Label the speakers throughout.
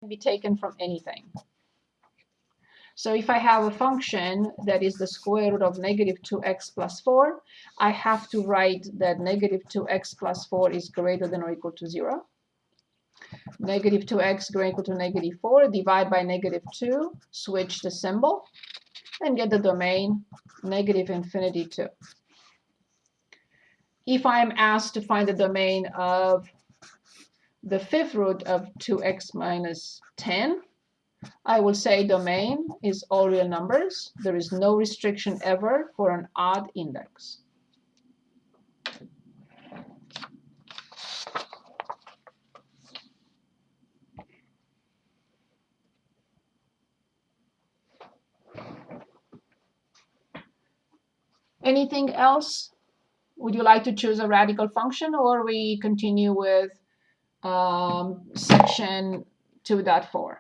Speaker 1: be taken from anything. So if I have a function that is the square root of negative 2x plus 4, I have to write that negative 2x plus 4 is greater than or equal to 0. Negative 2x greater or equal to negative 4, divide by negative 2, switch the symbol, and get the domain negative infinity 2. If I'm asked to find the domain of the fifth root of 2x minus 10, I will say domain is all real numbers. There is no restriction ever for an odd index. Anything else? Would you like to choose a radical function, or we continue with section 2.4?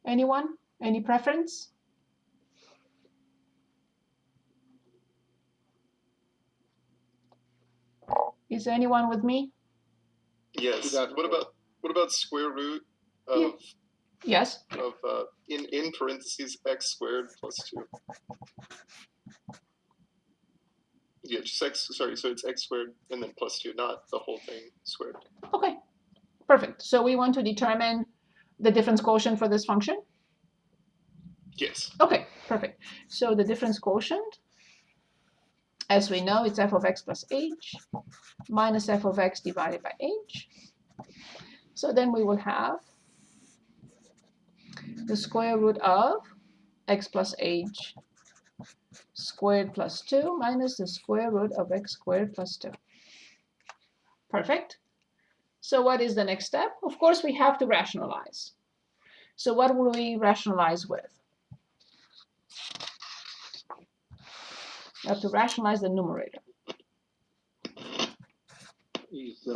Speaker 1: Anyone? Any preference? Is anyone with me?
Speaker 2: Yes. What about square root of
Speaker 1: Yes.
Speaker 2: of in parentheses x squared plus 2? Yeah, just x. Sorry, so it's x squared and then plus 2, not the whole thing squared.
Speaker 1: Okay, perfect. So we want to determine the difference quotient for this function?
Speaker 2: Yes.
Speaker 1: Okay, perfect. So the difference quotient, as we know, it's f of x plus h minus f of x divided by h. So then we will have the square root of x plus h squared plus 2 minus the square root of x squared plus 2. Perfect. So what is the next step? Of course, we have to rationalize. So what will we rationalize with? We have to rationalize the numerator.
Speaker 3: Is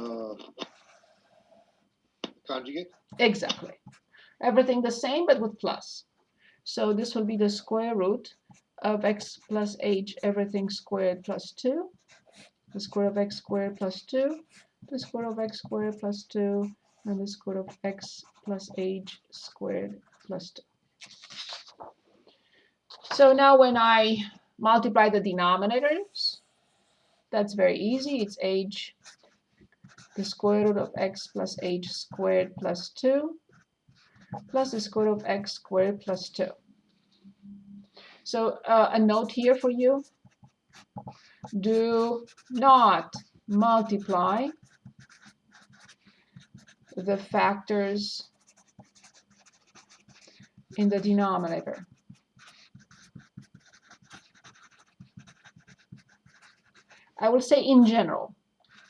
Speaker 3: conjugate?
Speaker 1: Exactly. Everything the same, but with plus. So this will be the square root of x plus h, everything squared plus 2, the square of x squared plus 2, the square of x squared plus 2, and the square of x plus h squared plus 2. So now when I multiply the denominators, that's very easy. It's h, the square root of x plus h squared plus 2, plus the square root of x squared plus 2. So a note here for you. Do not multiply the factors in the denominator. I will say in general,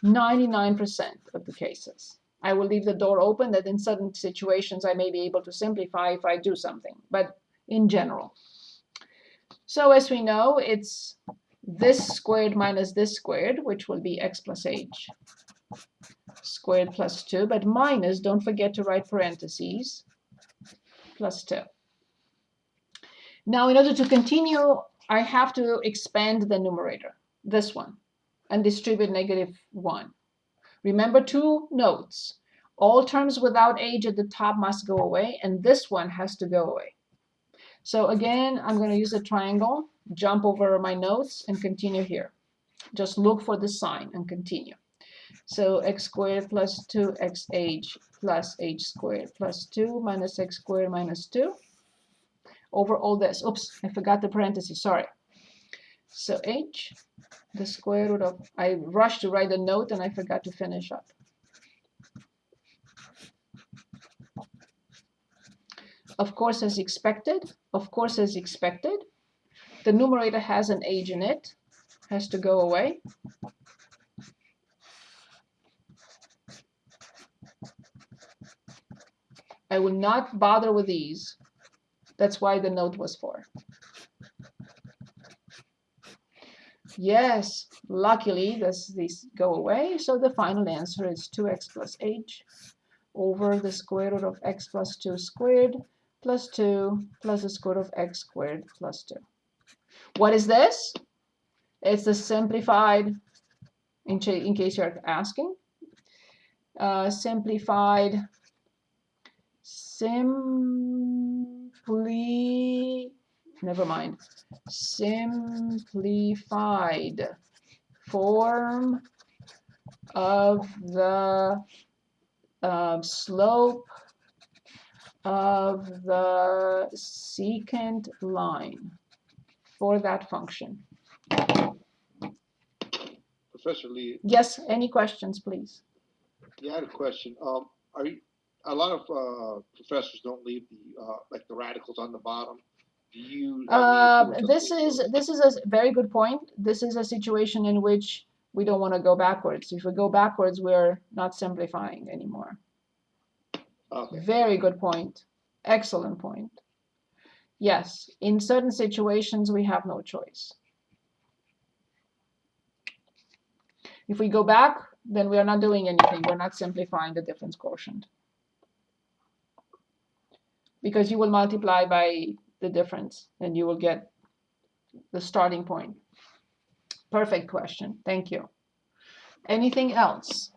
Speaker 1: 99% of the cases. I will leave the door open that in certain situations I may be able to simplify if I do something, but in general. So as we know, it's this squared minus this squared, which will be x plus h squared plus 2, but minus, don't forget to write parentheses, plus 2. Now, in order to continue, I have to expand the numerator, this one, and distribute -1. Remember 2 notes. All terms without h at the top must go away, and this one has to go away. So again, I'm going to use a triangle, jump over my notes, and continue here. Just look for the sign and continue. So x squared plus 2xh plus h squared plus 2 minus x squared minus 2 over all this. Oops, I forgot the parentheses, sorry. So h, the square root of, I rushed to write a note and I forgot to finish up. Of course, as expected, the numerator has an h in it, has to go away. I will not bother with these. That's why the note was for. Yes, luckily these go away. So the final answer is 2x plus h over the square root of x plus 2 squared plus 2 plus the square root of x squared plus 2. What is this? It's the simplified in case you're asking. Simplified, never mind, simplified form of the slope of the secant line for that function.
Speaker 3: Professor Lee,
Speaker 1: Yes, any questions, please?
Speaker 3: yeah, I had a question. Are you, a lot of professors don't leave the like the radicals on the bottom. Do you have any
Speaker 1: This is a very good point. This is a situation in which we don't want to go backwards. If we go backwards, we're not simplifying anymore.
Speaker 3: Okay.
Speaker 1: Very good point. Excellent point. Yes, in certain situations, we have no choice. If we go back, then we are not doing anything. We're not simplifying the difference quotient. Because you will multiply by the difference, and you will get the starting point. Perfect question. Thank you. Anything else?